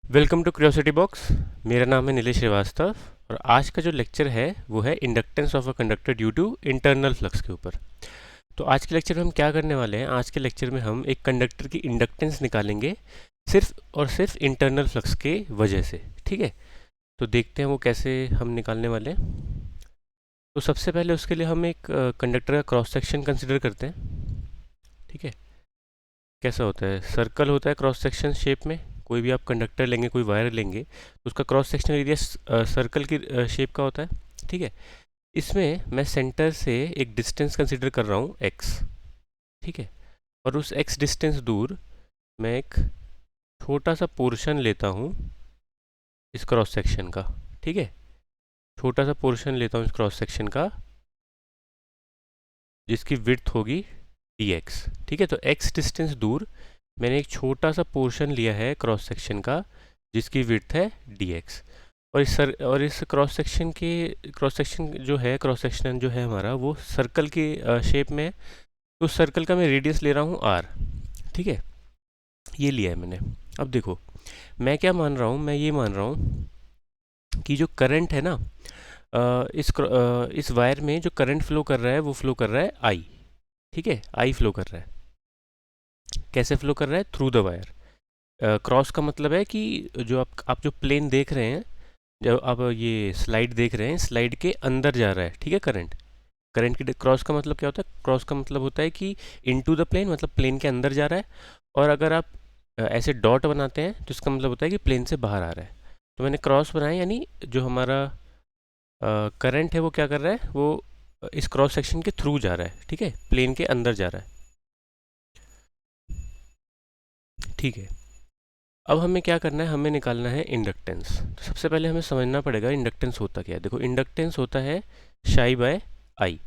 Welcome to curiosity box. मेरा नाम है नीलेश श्रीवास्तव और आज का जो लेक्चर है वो है inductance of a conductor due to internal flux के ऊपर। तो आज के लेक्चर में हम क्या करने वाले हैं, आज के लेक्चर में हम एक कंडक्टर की इंडक्टेंस निकालेंगे सिर्फ और सिर्फ इंटरनल फ्लक्स के वजह से। ठीक है, तो देखते हैं वो कैसे हम निकालने वाले हैं। तो सबसे पहले उसके लिए हम एक कंडक्टर का क्रॉस सेक्शन कंसिडर करते हैं। ठीक है, कैसा होता है, सर्कल होता है क्रॉस सेक्शन शेप में। कोई भी आप कंडक्टर लेंगे, कोई वायर लेंगे तो उसका क्रॉस सेक्शनल एरिया सर्कल की शेप का होता है। ठीक है, इसमें मैं सेंटर से एक डिस्टेंस कंसिडर कर रहा हूँ x। ठीक है, और उस x डिस्टेंस दूर मैं एक छोटा सा पोर्शन लेता हूँ इस क्रॉस सेक्शन का। ठीक है, छोटा सा पोर्शन लेता हूँ इस क्रॉस सेक्शन का जिसकी विड्थ होगी dx। ठीक है, तो x डिस्टेंस दूर मैंने एक छोटा सा पोर्शन लिया है क्रॉस सेक्शन का जिसकी विड्थ है dx। और इस क्रॉस सेक्शन जो है हमारा वो सर्कल की शेप में है। तो उस सर्कल का मैं रेडियस ले रहा हूँ r। ठीक है, ये लिया है मैंने। अब देखो, मैं क्या मान रहा हूँ, मैं ये मान रहा हूँ कि जो करंट है ना, इस वायर में जो करंट फ्लो कर रहा है वो फ्लो कर रहा है I। ठीक है, I फ्लो कर रहा है। कैसे फ्लो कर रहा है? Through the wire. क्रॉस का मतलब है कि जो आप जो प्लेन देख रहे हैं, जब आप ये स्लाइड देख रहे हैं, स्लाइड के अंदर जा रहा है। ठीक है, करंट करंट की क्रॉस का मतलब क्या होता है? क्रॉस का मतलब होता है कि इनटू द प्लेन, मतलब प्लेन के अंदर जा रहा है। और अगर आप ऐसे डॉट बनाते हैं तो इसका मतलब होता है कि प्लेन से बाहर आ रहा है। तो मैंने क्रॉस बनाया, यानी जो हमारा करंट है वो क्या कर रहा है, वो इस क्रॉस सेक्शन के थ्रू जा रहा है। ठीक है, प्लेन के अंदर जा रहा है। ठीक है, अब हमें क्या करना है, हमें निकालना है इंडक्टेंस। तो सबसे पहले हमें समझना पड़ेगा इंडक्टेंस होता क्या है। देखो, इंडक्टेंस होता है शाई बाय आई।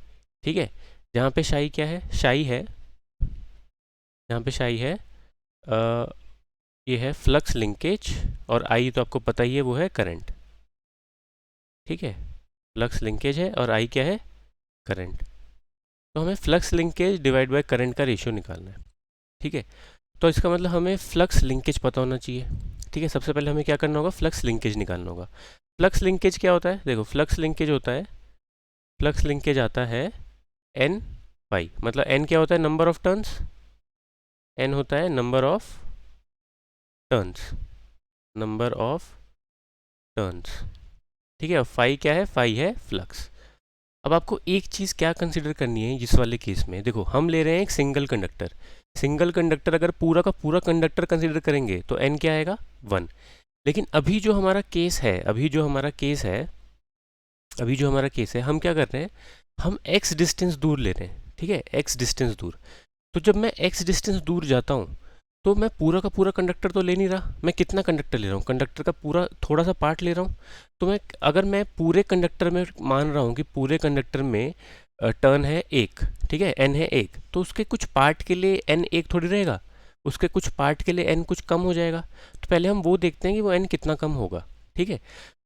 ठीक है, जहाँ पे शाई क्या है, शाई है, जहाँ पे शाई है अ, ये है फ्लक्स लिंकेज, और आई तो आपको पता ही है वो है करंट। ठीक है, फ्लक्स लिंकेज है और आई क्या है, करंट। तो हमें flux linkage divide by current का रेशियो निकालना है। ठीक है, तो इसका मतलब हमें फ्लक्स लिंकेज पता होना चाहिए। ठीक है, सबसे पहले हमें क्या करना होगा, फ्लक्स लिंकेज निकालना होगा। फ्लक्स लिंकेज क्या होता है? देखो, फ्लक्स लिंकेज होता है, फ्लक्स लिंकेज आता है एन पाई। मतलब एन क्या होता है? Number of turns. एन होता है number of turns, number of turns. ठीक है, और फाई क्या है? फाई है फ्लक्स। अब आपको एक चीज़ क्या कंसिडर करनी है इस वाले केस में। देखो, हम ले रहे हैं एक सिंगल कंडक्टर। सिंगल कंडक्टर अगर पूरा का पूरा कंडक्टर कंसिडर करेंगे तो एन क्या आएगा? 1। लेकिन अभी जो हमारा केस है, हम क्या कर रहे हैं, हम x डिस्टेंस दूर ले रहे हैं। ठीक है, x डिस्टेंस दूर। तो जब मैं x डिस्टेंस दूर जाता हूँ तो मैं पूरा का पूरा कंडक्टर तो ले नहीं रहा। मैं कितना कंडक्टर ले रहा हूँ? कंडक्टर का पूरा थोड़ा सा पार्ट ले रहा हूँ। तो मैं पूरे कंडक्टर में मान रहा हूँ कि पूरे कंडक्टर में टर्न है एक। ठीक है, n है एक, तो उसके कुछ पार्ट के लिए n एक थोड़ी रहेगा, उसके कुछ पार्ट के लिए n कुछ कम हो जाएगा। तो पहले हम वो देखते हैं कि वो n कितना कम होगा। ठीक है,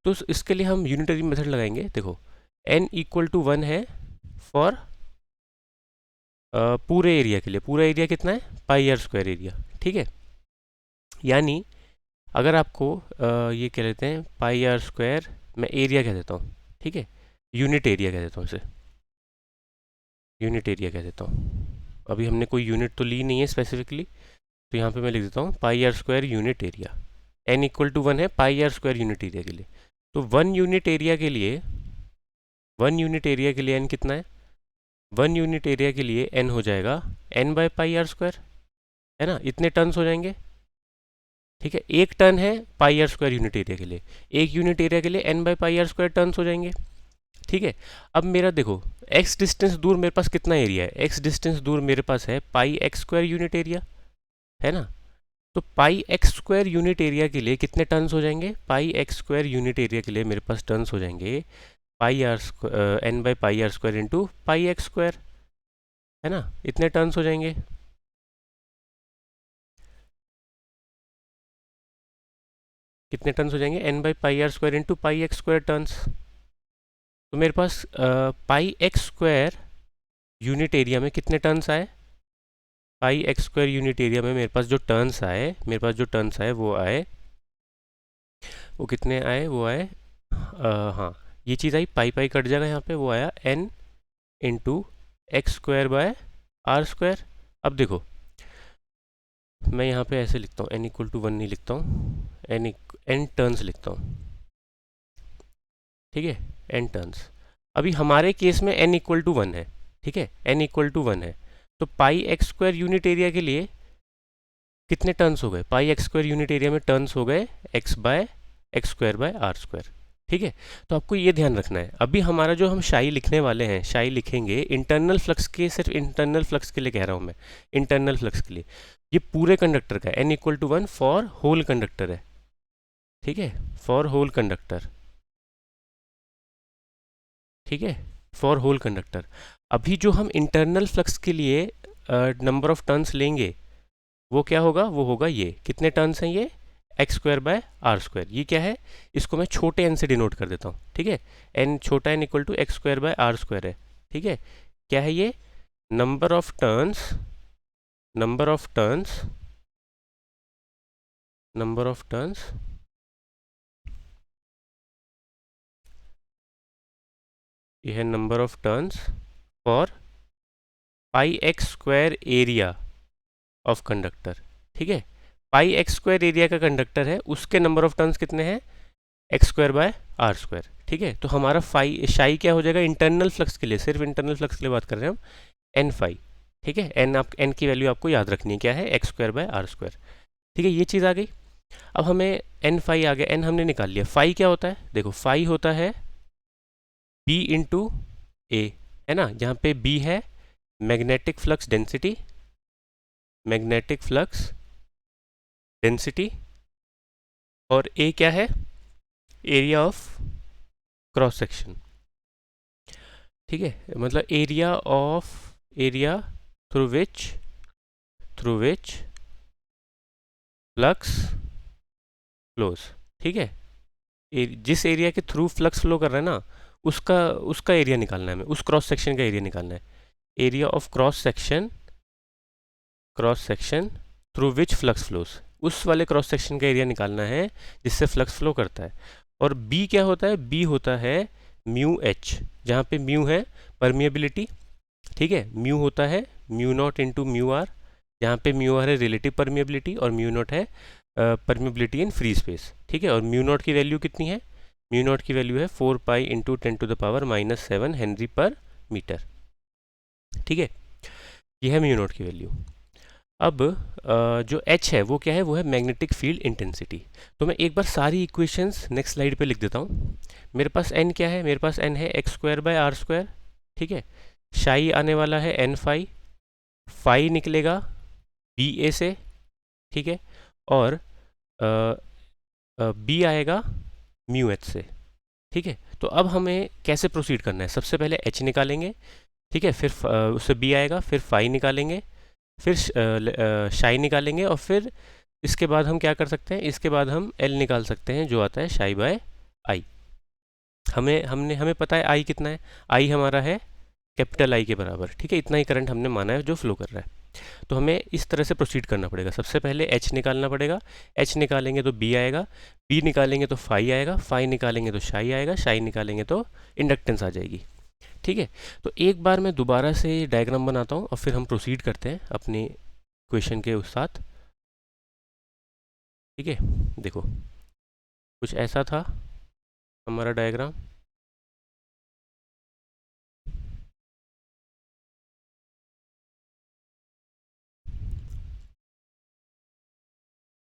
तो इसके लिए हम यूनिटरी मेथड लगाएंगे। देखो, n इक्वल टू 1 है फॉर पूरे एरिया के लिए। पूरा एरिया कितना है? Pi are square area. ठीक है, यानी अगर आपको ये कह लेते हैं पाई आर स्क्वायर, मैं एरिया कह देता हूँ। ठीक है, यूनिट एरिया कह देता हूँ इसे, यूनिट एरिया कह देता हूँ। अभी हमने कोई यूनिट तो ली नहीं है स्पेसिफिकली, तो यहाँ पे मैं लिख देता हूँ pi are square unit area. N equal to 1 है pi are square unit area के लिए। तो 1 यूनिट एरिया के लिए एन कितना है? 1 यूनिट एरिया के लिए एन हो जाएगा N by pi are square, है ना? इतने टर्न्स हो जाएंगे। ठीक है, एक टर्न है pi are square unit area के लिए, एक यूनिट एरिया के लिए N by pi are square turns हो जाएंगे। ठीक है, अब मेरा देखो, एक्स डिस्टेंस दूर मेरे पास कितना एरिया है? एक्स डिस्टेंस दूर मेरे पास है pi x square unit area, है ना? तो pi x square unit area के लिए कितने टर्न्स हो जाएंगे? Pi x square unit area के लिए मेरे पास टर्न्स हो जाएंगे pi r n by pi are square into pi x square, है ना? इतने टर्न्स हो जाएंगे। कितने टर्न्स हो जाएंगे? N by pi are square into pi x square turns. तो मेरे पास pi x square unit area में कितने टर्न्स आए? Pi x square unit area में मेरे पास जो टर्न्स आए वो आए वो कितने आए, वो आए हाँ ये चीज़ आई, पाई पाई कट जाएगा यहाँ पे, वो आया n into x square by r square. अब देखो मैं यहाँ पे ऐसे लिखता हूँ, n इक्वल टू 1 नहीं लिखता हूँ, n टर्न्स लिखता हूँ, ठीक है, n टर्न्स। अभी हमारे केस में n इक्वल टू 1 है, ठीक है, n इक्वल टू 1 है, तो pi x square unit area के लिए कितने टर्न्स हो गए, pi x square unit area में टर्न्स हो गए x by x square by r square, ठीक है। तो आपको ये ध्यान रखना है, अभी हमारा जो हम शाई लिखने वाले हैं, शाई लिखेंगे इंटरनल फ्लक्स के, सिर्फ इंटरनल फ्लक्स के लिए कह रहा हूँ मैं, इंटरनल फ्लक्स के लिए, ये पूरे कंडक्टर का n equal to 1 for whole conductor है, ठीक है, फॉर होल कंडक्टर, ठीक है, फॉर होल कंडक्टर। अभी जो हम इंटरनल फ्लक्स के लिए नंबर ऑफ टर्न्स लेंगे वो क्या होगा, वो होगा ये, कितने टर्न्स हैं ये, x square by r square. ये क्या है, इसको मैं छोटे एन से डिनोट कर देता हूँ, ठीक है, एन छोटा n equal to x square by r square है, ठीक है। क्या है ये, number of turns, number of turns, number of turns, ये है number of turns for pi x square area of conductor, ठीक है। पाई एक्स स्क्वायर एरिया का कंडक्टर है, उसके नंबर ऑफ टर्न्स कितने हैं, x square by r square, ठीक है। तो हमारा फाई शाई क्या हो जाएगा, इंटरनल फ्लक्स के लिए, सिर्फ इंटरनल फ्लक्स के लिए बात कर रहे हैं हम, एन फाई, ठीक है। एन की वैल्यू आपको याद रखनी है, क्या है, x square by r square, ठीक है, ये चीज़ आ गई। अब हमें एन फाई आ गया, एन हमने निकाल लिया, फाई क्या होता है, देखो फाई होता है बी इंटू ए, है ना, जहाँ पे बी है magnetic flux density, magnetic flux density, और ए क्या है, एरिया ऑफ क्रॉस सेक्शन, ठीक है, मतलब area of, area through which flux flows, ठीक है। जिस एरिया के थ्रू फ्लक्स फ्लो कर रहा है ना, उसका उसका एरिया निकालना है हमें, उस क्रॉस सेक्शन का एरिया निकालना है, area of cross section, cross section through which flux flows, उस वाले क्रॉस सेक्शन का एरिया निकालना है जिससे फ्लक्स फ्लो करता है। और बी क्या होता है, बी होता है म्यू एच, जहाँ पे म्यू है परमिएबिलिटी, ठीक है, म्यू होता है mu not into mu r, जहाँ पे म्यू आर है रिलेटिव परमिएबिलिटी और म्यू नॉट है परमिएबिलिटी इन फ्री स्पेस, ठीक है। और म्यू नॉट की वैल्यू कितनी है, म्यू नॉट की वैल्यू है 4 pi into 10⁻⁻7 Henry per metre, ठीक है, ये है म्यू नॉट की वैल्यू। अब जो h है वो क्या है, वो है मैग्नेटिक फील्ड इंटेंसिटी। तो मैं एक बार सारी इक्वेशंस नेक्स्ट स्लाइड पे लिख देता हूँ। मेरे पास n क्या है, मेरे पास n है x square by r square, ठीक है, शाई आने वाला है n फाई, फाई निकलेगा बी ए से, ठीक है, और बी आएगा म्यू एच से, ठीक है। तो अब हमें कैसे प्रोसीड करना है, सबसे पहले h निकालेंगे, ठीक है, फिर उससे b आएगा, फिर फाई निकालेंगे, फिर शाई निकालेंगे, और फिर इसके बाद हम क्या कर सकते हैं, इसके बाद हम एल निकाल सकते हैं जो आता है शाई बाय आई। हमें पता है आई कितना है, आई हमारा है कैपिटल आई के बराबर, ठीक है, इतना ही करंट हमने माना है जो फ्लो कर रहा है। तो हमें इस तरह से प्रोसीड करना पड़ेगा, सबसे पहले एच निकालना पड़ेगा, एच निकालेंगे तो बी आएगा, बी निकालेंगे तो फाई आएगा, फाई निकालेंगे तो शाई आएगा, शाई निकालेंगे तो इंडक्टेंस आ जाएगी, ठीक है। तो एक बार मैं दोबारा से डायग्राम बनाता हूँ और फिर हम प्रोसीड करते हैं अपनी क्वेश्चन के उस साथ, ठीक है। देखो कुछ ऐसा था हमारा डायग्राम,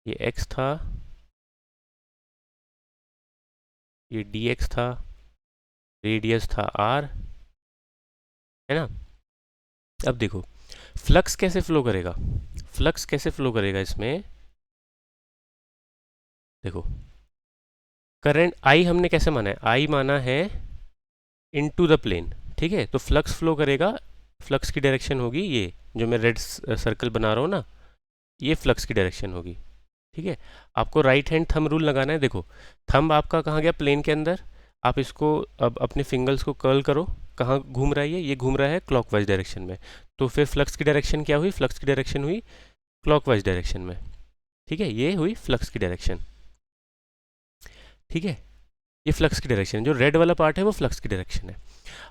ये x था, ये dx था, रेडियस था r, है ना। अब देखो फ्लक्स कैसे फ्लो करेगा, फ्लक्स कैसे फ्लो करेगा इसमें, देखो करंट I हमने कैसे माना है, I माना है इनटू द प्लेन, ठीक है। तो फ्लक्स फ्लो करेगा, फ्लक्स की डायरेक्शन होगी ये जो मैं रेड सर्कल बना रहा हूँ ना, ये फ्लक्स की डायरेक्शन होगी, ठीक है। आपको राइट हैंड थंब रूल लगाना है, देखो थंब आपका कहाँ गया, प्लेन के अंदर, आप इसको अब अपने फिंगर्स को कर्ल करो, कहाँ घूम रहा है ये घूम रहा है क्लॉकवाइज डायरेक्शन में, तो फिर फ्लक्स की डायरेक्शन क्या हुई, फ्लक्स की डायरेक्शन हुई क्लॉकवाइज डायरेक्शन में, ठीक है, ये हुई फ्लक्स की डायरेक्शन। ठीक है, ये फ्लक्स की डायरेक्शन है, जो रेड वाला पार्ट है वो फ्लक्स की डायरेक्शन है।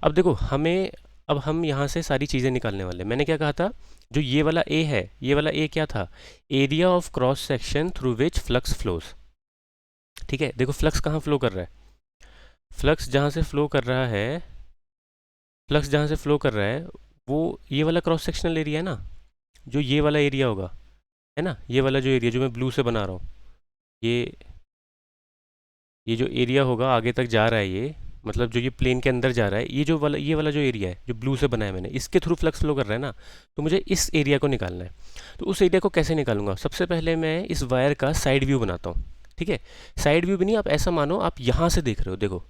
अब देखो हमें, अब हम यहाँ से सारी चीज़ें निकालने वाले हैं। मैंने क्या कहा था, जो ये वाला ए है, ये वाला ए क्या था, area of cross section through which flux flows. ठीक है, देखो फ्लक्स कहाँ फ्लो कर रहा है, फ्लक्स जहाँ से फ्लो कर रहा है, फ्लक्स जहाँ से फ्लो कर रहा है वो ये वाला क्रॉस सेक्शनल एरिया है ना, जो ये वाला एरिया होगा, है ना, ये वाला जो एरिया जो मैं ब्लू से बना रहा हूँ, ये ये जो एरिया होगा आगे तक जा रहा है, ये मतलब जो ये प्लेन के अंदर जा रहा है, ये वाला जो एरिया है जो ब्लू से बनाया मैंने, इसके थ्रू फ्लक्स फ्लो कर रहा है ना, तो मुझे इस एरिया को निकालना है। तो उस एरिया को कैसे निकालूंगा, सबसे पहले मैं इस वायर का साइड व्यू बनाता हूँ। ठीक है, साइड व्यू भी नहीं, आप ऐसा मानो आप यहाँ से देख रहे हो, देखो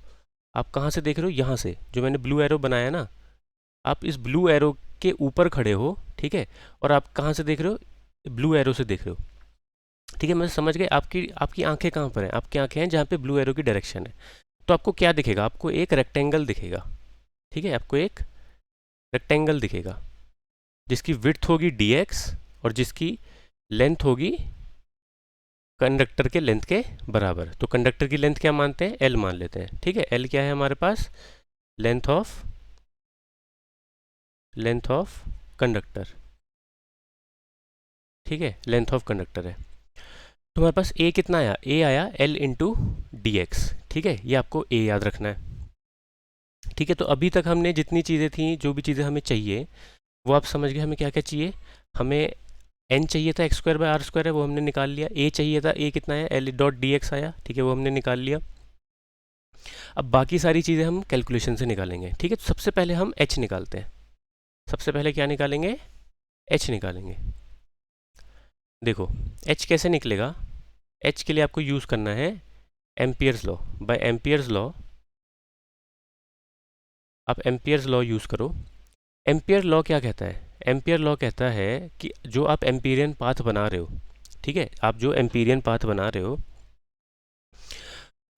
आप कहाँ से देख रहे हो, यहाँ से जो मैंने ब्लू एरो बनाया ना, आप इस ब्लू एरो के ऊपर खड़े हो। ठीक है, और आप कहाँ से देख रहे हो, ब्लू एरो से देख रहे हो। ठीक है, मैं समझ गए, आपकी आपकी आंखें कहाँ पर हैं, आपकी आंखें हैं जहाँ पे ब्लू एरो की डायरेक्शन है। तो आपको क्या दिखेगा, आपको एक रेक्टेंगल दिखेगा। ठीक है, आपको एक रेक्टेंगल दिखेगा जिसकी विड्थ होगी dx और जिसकी लेंथ होगी कंडक्टर के लेंथ के बराबर। तो कंडक्टर की लेंथ क्या मानते हैं, l मान लेते हैं। ठीक है, l क्या है हमारे पास, लेंथ ऑफ कंडक्टर। ठीक है, लेंथ ऑफ कंडक्टर है। तो हमारे पास a कितना आया, a आया l इंटू डी एक्स। ठीक है, ये आपको a याद रखना है। ठीक है, तो अभी तक हमने जितनी चीज़ें थी, जो भी चीज़ें हमें चाहिए वो आप समझ गए। हमें क्या क्या चाहिए, हमें n चाहिए था x² / r² है, वो हमने निकाल लिया। a चाहिए था, a कितना है, l डॉट डी एक्स आया। ठीक है, वो हमने निकाल लिया। अब बाकी सारी चीज़ें हम कैलकुलेशन से निकालेंगे। ठीक है, तो सबसे पहले हम h निकालते हैं। सबसे पहले क्या निकालेंगे, h निकालेंगे। देखो h कैसे निकलेगा, h के लिए आपको यूज़ करना है ampere's law. By ampere's law, आप एम्पियर्स लॉ यूज़ करो। एम्पियर लॉ क्या कहता है, एम्पियर लॉ कहता है कि जो आप एम्पीरियन पाथ बना रहे हो, ठीक है, आप जो एम्पीरियन पाथ बना रहे हो,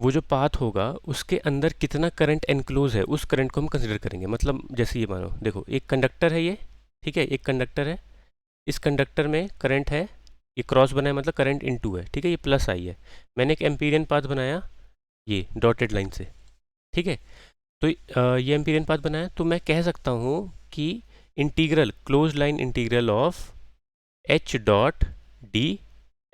वो जो पाथ होगा उसके अंदर कितना करंट एनक्लोज है, उस करंट को हम कंसिडर करेंगे। मतलब जैसे ये मानो, देखो एक कंडक्टर है ये, ठीक है, एक कंडक्टर है, इस कंडक्टर में करंट है, ये क्रॉस बना है मतलब करंट इनटू है। ठीक है, ये प्लस आई है। मैंने एक एम्पीरियन पाथ बनाया ये डॉटेड लाइन से। ठीक है, तो ये एम्पीरियन पाथ बनाया, तो मैं कह सकता हूँ कि integral, close line integral of H dot D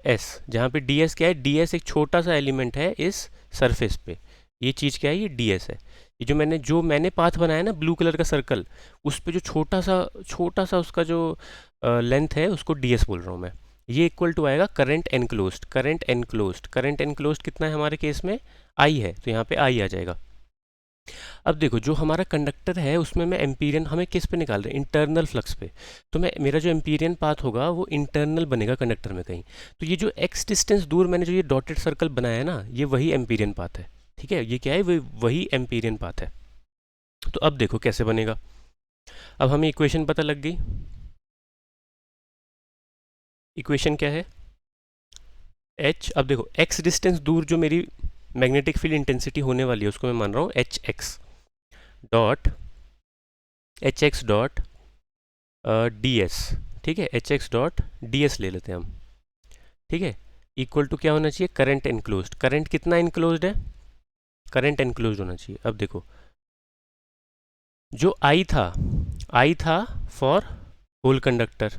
S, जहाँ पे डी एस क्या है, डी एस एक छोटा सा एलिमेंट है इस सरफेस पे। ये चीज़ क्या है, ये डी एस है। ये जो मैंने पाथ बनाया ना ब्लू कलर का सर्कल, उस पे जो छोटा सा उसका जो लेंथ है उसको डी एस बोल रहा हूँ मैं। ये इक्वल टू आएगा करंट एनक्लोज्ड। करंट एनक्लोज्ड कितना है हमारे केस में, आई है, तो यहाँ पे आई आ जाएगा। अब देखो जो हमारा कंडक्टर है उसमें मैं एम्पीरियन, हमें किस पे निकाल रहे हैं, इंटरनल फ्लक्स पे। तो मैं, मेरा जो एम्पीरियन पाथ होगा वो इंटरनल बनेगा कंडक्टर में कहीं। तो ये जो एक्स डिस्टेंस दूर मैंने जो ये डॉटेड सर्कल बनाया है ना, ये वही एम्पीरियन पाथ है। ठीक है, ये क्या है, वही एम्पीरियन पाथ है। तो अब देखो कैसे बनेगा, अब हमें इक्वेशन पता लग गई। इक्वेशन क्या है, एच, अब देखो एक्स डिस्टेंस दूर जो मेरी मैग्नेटिक फील्ड इंटेंसिटी होने वाली है उसको मैं मान रहा हूँ H x dot D S. ठीक है, H x dot D S ले लेते हैं हम। ठीक है, इक्वल टू क्या होना चाहिए, करंट एनक्लोज्ड। करंट कितना एनक्लोज्ड है, करंट एनक्लोज्ड होना चाहिए। अब देखो जो आई था for whole conductor,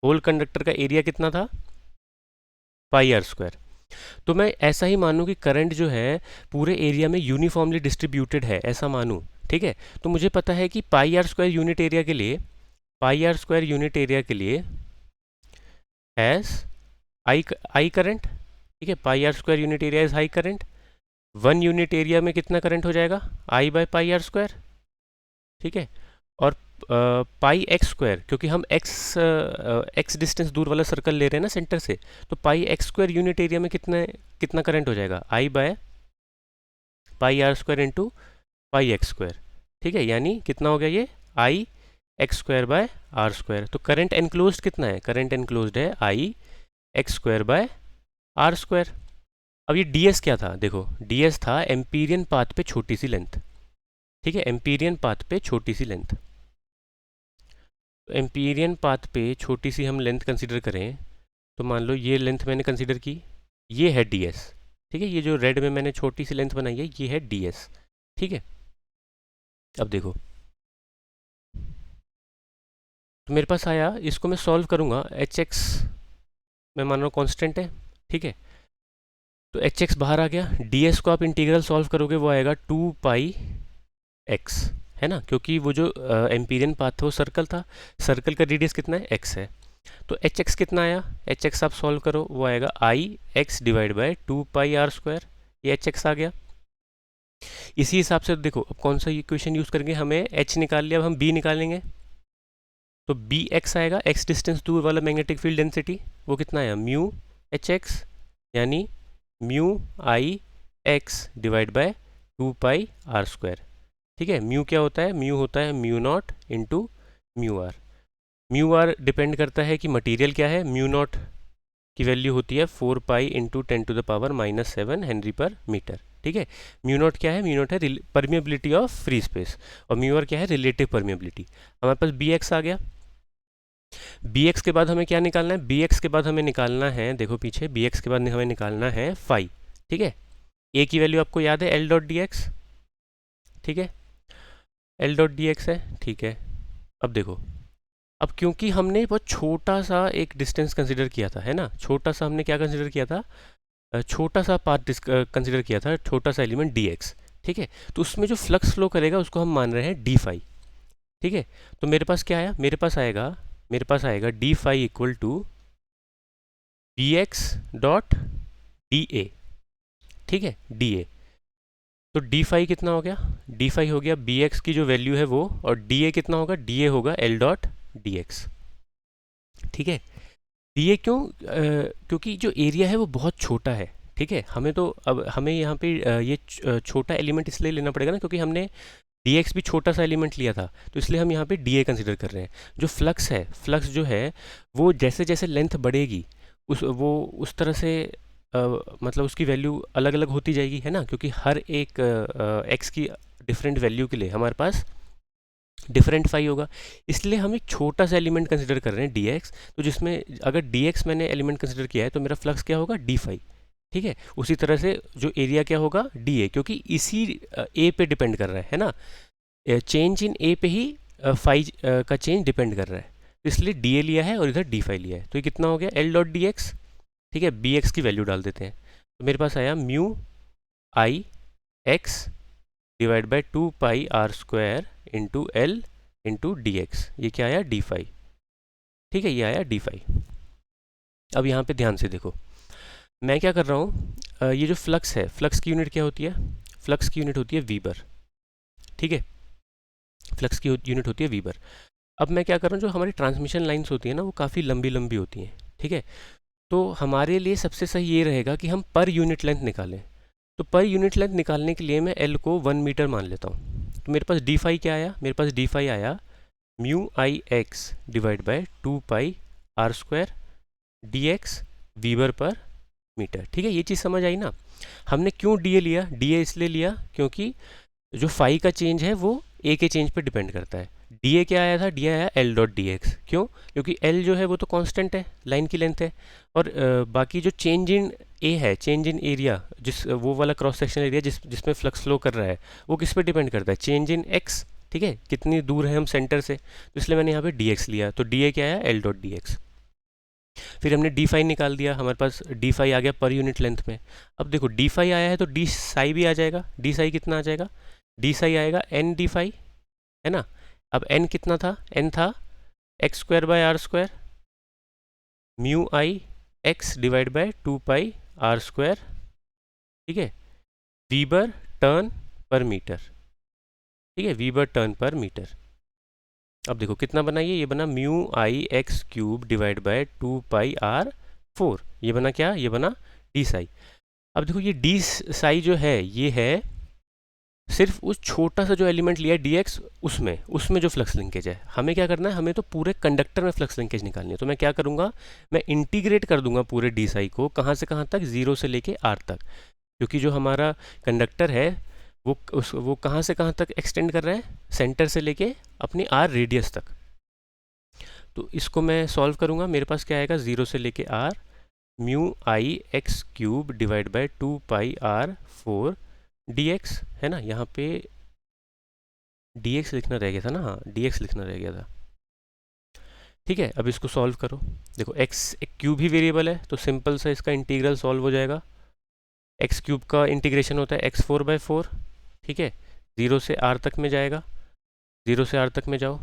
whole conductor का एरिया कितना था, πr²। तो मैं ऐसा ही मानूं कि करंट जो है पूरे एरिया में यूनिफॉर्मली डिस्ट्रीब्यूटेड है, ऐसा मानूं। ठीक है, तो मुझे पता है कि πr² यूनिट एरिया के लिए, πr² यूनिट एरिया के लिए एज आई करंट। ठीक है, πr² unit area is high current. 1 unit area में कितना करंट हो जाएगा, I/πr²। ठीक है, और पाई एक्स स्क्वायर, क्योंकि हम एक्स डिस्टेंस दूर वाला सर्कल ले रहे हैं ना सेंटर से, तो πx² यूनिट एरिया में कितना करंट हो जाएगा, I/πr² इंटू πx²। ठीक है, यानी कितना हो गया ये, I x²/r²। तो करंट एनक्लोज्ड कितना है, करंट एनक्लोज्ड है I x²/r²। अब ये ds क्या था, देखो ds था एम्पीरियन पाथ पे छोटी सी लेंथ। ठीक है, एम्पीरियन पाथ पे छोटी सी लेंथ, एम्पीरियन पाथ पे छोटी सी हम लेंथ कंसीडर करें, तो मान लो ये लेंथ मैंने कंसीडर की, ये है ds। ठीक है, ये जो रेड में मैंने छोटी सी लेंथ बनाई है ये है ds। ठीक है, अब देखो तो मेरे पास आया, इसको मैं सॉल्व करूँगा। एच एक्स मैं मान रहा हूँ कॉन्स्टेंट है। ठीक है, तो एच एक्स बाहर आ गया, ds को आप इंटीग्रल सॉल्व करोगे वो आएगा 2 पाई x, है ना, क्योंकि वो जो एम्पीरियन पाथ था वो सर्कल था, सर्कल का रेडियस कितना है x है। तो एच एक्स कितना आया, एच एक्स आप सॉल्व करो वो आएगा I x divide by 2 pi are square, ये एच एक्स आ गया। इसी हिसाब से देखो अब कौन सा इक्वेशन यूज़ करेंगे, हमें h निकाल लिया, अब हम b निकालेंगे। तो बी एक्स आएगा, x डिस्टेंस दूर वाला मैग्नेटिक फील्ड डेंसिटी, वो कितना आया म्यू एच एक्स, यानी mu I x divide by 2 pi are square. ठीक है, म्यू क्या होता है, म्यू होता है mu not into mu r. Mu r depend करता है कि मटेरियल क्या है, म्यू नॉट की वैल्यू होती है 4 pi into 10⁻⁻7 Henry per metre. ठीक है, म्यू नॉट क्या है, म्यू नॉट है परमिएबिलिटी ऑफ फ्री स्पेस, और म्यू आर क्या है, रिलेटिव परमिएबिलिटी। हमारे पास बी एक्स आ गया। बी एक्स के बाद हमें क्या निकालना है, बी एक्स के बाद हमें निकालना है, देखो पीछे, बी एक्स के बाद हमें निकालना है फाई। ठीक है, ए की वैल्यू आपको याद है एल डॉट डी एक्स। ठीक है, एल डॉट डी एक्स है। ठीक है, अब देखो, अब क्योंकि हमने बहुत छोटा सा एक डिस्टेंस कंसिडर किया था, है ना, छोटा सा हमने क्या कंसिडर किया था, छोटा सा पाथ कंसिडर किया था, छोटा सा एलिमेंट डी एक्स। ठीक है, तो उसमें जो फ्लक्स फ्लो करेगा उसको हम मान रहे हैं डी फाई। ठीक है, तो मेरे पास क्या आया, मेरे पास आएगा d phi equal to B x dot d A. ठीक है, डी ए, तो डी फाई कितना हो गया, डी फाई हो गया बी एक्स की जो वैल्यू है वो, और डी ए कितना होगा, डी ए होगा एल डॉट डी एक्स। ठीक है, डी ए क्यों, क्योंकि जो एरिया है वो बहुत छोटा है। ठीक है, हमें तो अब हमें यहाँ पे ये छोटा एलिमेंट इसलिए लेना पड़ेगा ना, क्योंकि हमने डी एक्स भी छोटा सा एलिमेंट लिया था, तो इसलिए हम यहाँ पे डी ए कंसिडर कर रहे हैं। जो फ्लक्स है, फ्लक्स जो है वो जैसे जैसे लेंथ बढ़ेगी उस तरह से मतलब उसकी वैल्यू अलग अलग होती जाएगी, है ना, क्योंकि हर एक एक्स की डिफरेंट वैल्यू के लिए हमारे पास डिफरेंट फाई होगा। इसलिए हम एक छोटा सा एलिमेंट कंसिडर कर रहे हैं डी एक्स, तो जिसमें अगर डी एक्स मैंने एलिमेंट कंसिडर किया है तो मेरा फ्लक्स क्या होगा, डी फाई। ठीक है, उसी तरह से जो एरिया क्या होगा, डी ए, क्योंकि इसी ए पे डिपेंड कर रहा है ना, चेंज इन ए पे ही फाई का चेंज डिपेंड कर रहा है, तो इसलिए डी ए लिया है और इधर डी फाई लिया है। तो ये कितना हो गया, एल डॉट डी एक्स। ठीक है, बी एक्स की वैल्यू डाल देते हैं, तो मेरे पास आया mu I x divide by 2 pi are square into l into d x, ये क्या आया, डी फाई। ठीक है, ये आया डी फाई। अब यहाँ पे ध्यान से देखो, मैं क्या कर रहा हूँ, ये जो फ्लक्स है, फ्लक्स की यूनिट क्या होती है, फ्लक्स की यूनिट होती है वीबर। ठीक है, फ्लक्स की यूनिट होती है वीबर। अब मैं क्या कर रहा हूँ, जो हमारी ट्रांसमिशन लाइन्स होती है ना वो काफ़ी लंबी लंबी होती हैं। ठीक है, तो हमारे लिए सबसे सही ये रहेगा कि हम पर यूनिट लेंथ निकालें। तो पर यूनिट लेंथ निकालने के लिए मैं एल को 1 मीटर मान लेता हूँ। तो मेरे पास डी फाई क्या आया, मेरे पास डी फाई आया mu I x divide by 2 pi are square d x weber per metre. ठीक है, ये चीज़ समझ आई ना। हमने क्यों डी ए लिया, डी ए इसलिए लिया क्योंकि जो फाई का चेंज है वो ए के चेंज पे डिपेंड करता है। डी ए क्या आया था, डी ए आया एल डॉट डी एक्स। क्यों, क्योंकि एल जो है वो तो कांस्टेंट है, लाइन की लेंथ है, और बाकी जो चेंज इन ए है, चेंज इन एरिया, जिस वो वाला क्रॉस सेक्शन एरिया जिसमें फ्लक्स फ्लो कर रहा है, वो किस पे डिपेंड करता है, चेंज इन एक्स। ठीक है, कितनी दूर है हम सेंटर से, तो इसलिए मैंने यहाँ पे डी एक्स लिया, तो डी ए क्या आया, एल डॉट डी एक्स। फिर हमने डी फाई निकाल दिया, हमारे पास डी फाई आ गया पर यूनिट लेंथ में। अब देखो डी फाई आया है तो डी साई भी आ जाएगा, डी साई कितना आ जाएगा, डी साई आएगा एन डी फाई, है ना। अब एन कितना था, एन था x square by r square mu I x divide by 2 pi are square. ठीक है, वीबर टर्न पर मीटर। ठीक है, वीबर टर्न पर मीटर। अब देखो कितना बना, ये बना mu I x cube divide by 2 pi r 4, ये बना क्या, ये बना डी साई। अब देखो ये डी साई जो है ये है सिर्फ उस छोटा सा जो एलिमेंट लिया है डी एक्स, उसमें जो फ्लक्स लिंकेज है। हमें क्या करना है, हमें तो पूरे कंडक्टर में फ्लक्स लिंकेज निकालनी है। तो मैं क्या करूँगा, मैं इंटीग्रेट कर दूंगा पूरे डी साई को, कहाँ से कहाँ तक, 0 से लेके आर तक, क्योंकि जो हमारा कंडक्टर है वो कहाँ से कहाँ तक एक्सटेंड कर रहा है, सेंटर से लेके अपनी आर रेडियस तक। तो इसको मैं सॉल्व करूँगा, मेरे पास क्या आएगा, 0 से लेके r mu I x cube divide by 2 πr 4 dx, है ना। यहाँ पे dx लिखना रह गया था ना, हाँ dx लिखना रह गया था। ठीक है, अब इसको सॉल्व करो। देखो x एक क्यूब ही वेरिएबल है तो सिंपल सा इसका इंटीग्रल सॉल्व हो जाएगा। एक्स क्यूब का इंटीग्रेशन होता है x4/4। ठीक है, 0 से r तक में जाएगा, 0 से r तक में जाओ,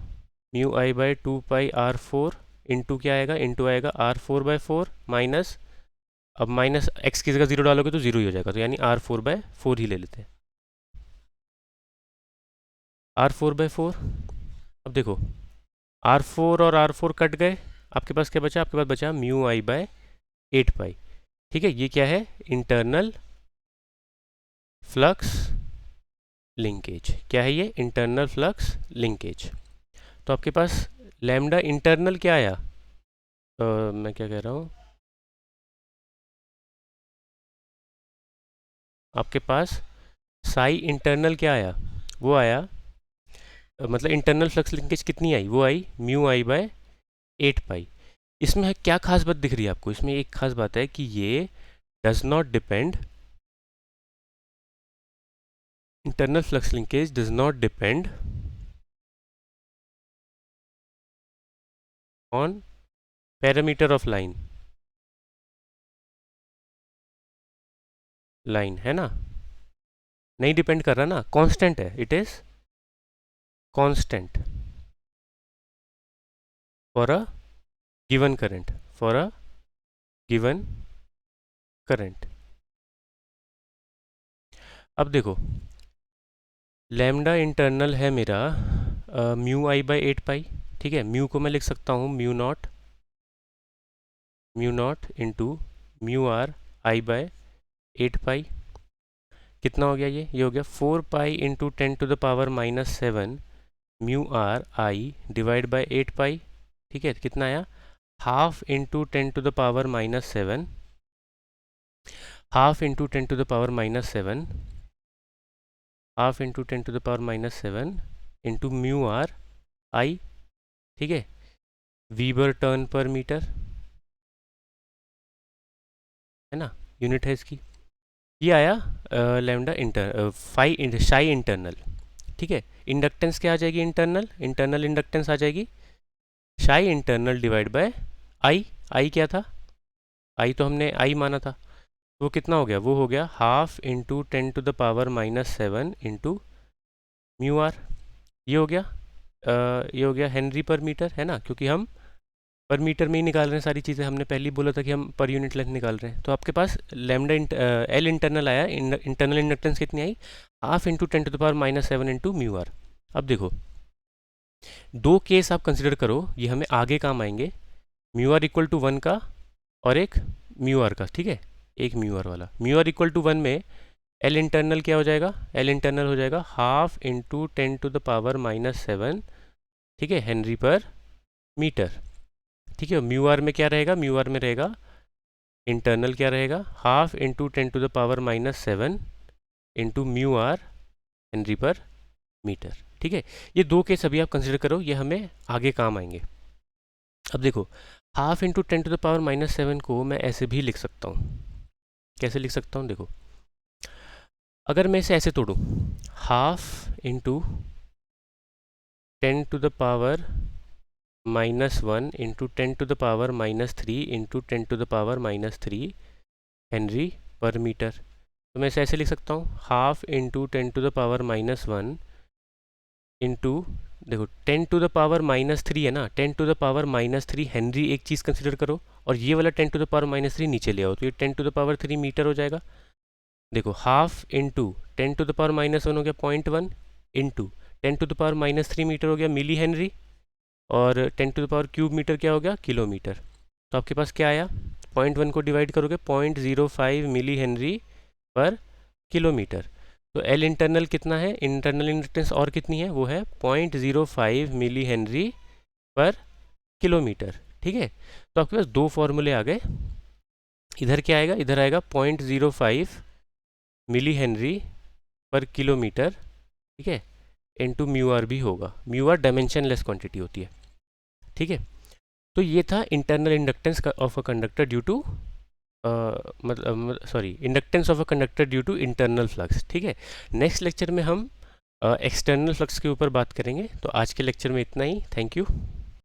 म्यू आई बाय 2 πr 4 इंटू क्या आएगा, इंटू आएगा r4/4 माइनस, अब माइनस x की जगह 0 डालोगे तो 0 ही हो जाएगा, तो यानी r4/4 ही ले लेते हैं, r4/4। अब देखो r4 और r4 कट गए, आपके पास क्या बचा, आपके पास बचा म्यू आई बाय 8π। ठीक है, ये क्या है, इंटरनल फ्लक्स लिंकेज। क्या है ये, इंटरनल फ्लक्स लिंकेज। तो आपके पास लैम्डा इंटरनल क्या आया, मैं क्या कह रहा हूँ, आपके पास साई इंटरनल क्या आया, वो आया, मतलब इंटरनल फ्लक्स लिंकेज कितनी आई, वो आई म्यू आई बाय 8π। इसमें क्या खास बात दिख रही है आपको, इसमें एक खास बात है कि ये does not depend, internal flux linkage does not depend on parameter of line, line है ना, नहीं डिपेंड कर रहा ना, कांस्टेंट है, it is constant for a given current, for a given current. अब देखो लैम्डा इंटरनल है मेरा म्यू आई बाय 8π। ठीक है, म्यू को मैं लिख सकता हूँ mu not into mu r I by 8π। कितना हो गया, ये हो गया 4π इंटू 10⁻⁻7 mu r I divide by 8π। ठीक है, कितना आया, half into 10⁻⁻7, half into 10⁻⁻7, half into 10⁻⁻7 into mu r I. ठीक है, वीबर टर्न पर मीटर, है ना, यूनिट है इसकी। ये आया लैम्डा शाई इंटरनल। ठीक है, इंडक्टेंस क्या आ जाएगी, इंटरनल इंडक्टेंस आ जाएगी शाई इंटरनल डिवाइड बाय आई। आई क्या था, आई तो हमने आई माना था, वो कितना हो गया, वो हो गया half into 10⁻⁻7 into mu r. ये हो गया ये हो गया हेनरी पर मीटर, है ना, क्योंकि हम पर मीटर में ही निकाल रहे हैं सारी चीज़ें, हमने पहले ही बोला था कि हम पर यूनिट लेंथ निकाल रहे हैं। तो आपके पास लैम्डा एल इंटरनल आया, इंटरनल इंडक्टेंस कितनी आई, half into 10⁻⁻7 into mu r. अब देखो दो केस आप कंसिडर करो, ये हमें आगे काम आएंगे, म्यू आर इक्वल टू 1 का और एक म्यू आर का। ठीक है, एक म्यू आर वाला, म्यू आर इक्वल टू 1 में एल इंटरनल क्या हो जाएगा, एल इंटरनल हो जाएगा हाफ इंटू 10⁻⁻7, ठीक है, हेनरी पर मीटर। ठीक है, म्यू आर में क्या रहेगा, म्यू आर में रहेगा इंटरनल क्या रहेगा, half into 10⁻⁻7 into mu r henry per metre. ठीक है, ये दो केस अभी आप कंसिडर करो, ये हमें आगे काम आएंगे। अब देखो हाफ इंटू 10⁻⁻7 को मैं ऐसे भी लिख सकता हूँ, कैसे लिख सकता हूँ, देखो अगर मैं इसे ऐसे तोड़ूँ, half into 10⁻⁻1 into 10⁻⁻3 into 10⁻⁻3 henry per metre, तो मैं इसे ऐसे लिख सकता हूँ, हाफ इंटू 10⁻⁻1 इंटू, देखो 10⁻⁻3 है ना, 10⁻⁻3 हेनरी एक चीज़ कंसिडर करो, और ये वाला 10⁻⁻3 नीचे ले आओ, तो ये 10⁻3 मीटर हो जाएगा। देखो हाफ इंटू 10⁻⁻1 हो गया 0.1 इंटू 10⁻⁻3 मीटर हो गया मिली हेनरी, और 10⁻³ मीटर क्या हो गया, किलोमीटर। तो आपके पास क्या आया, 0.1 को डिवाइड करोगे 0.05 मिली हेनरी पर किलोमीटर। तो एल इंटरनल कितना है, इंटरनल इंडक्टेंस और कितनी है, वो है 0.05 मिली हेनरी पर किलोमीटर। ठीक है, तो आपके पास दो फॉर्मूले आ गए, इधर क्या आएगा, इधर आएगा 0.05 मिली हेनरी पर किलोमीटर, ठीक है, इंटू म्यू आर भी होगा, म्यू आर डायमेंशनलेस क्वांटिटी होती है। ठीक है, तो ये था internal inductance of a conductor due to मतलब sorry, inductance of a conductor due to internal flux. ठीक है, नेक्स्ट लेक्चर में हम एक्सटर्नल फ्लक्स के ऊपर बात करेंगे। तो आज के लेक्चर में इतना ही, थैंक यू।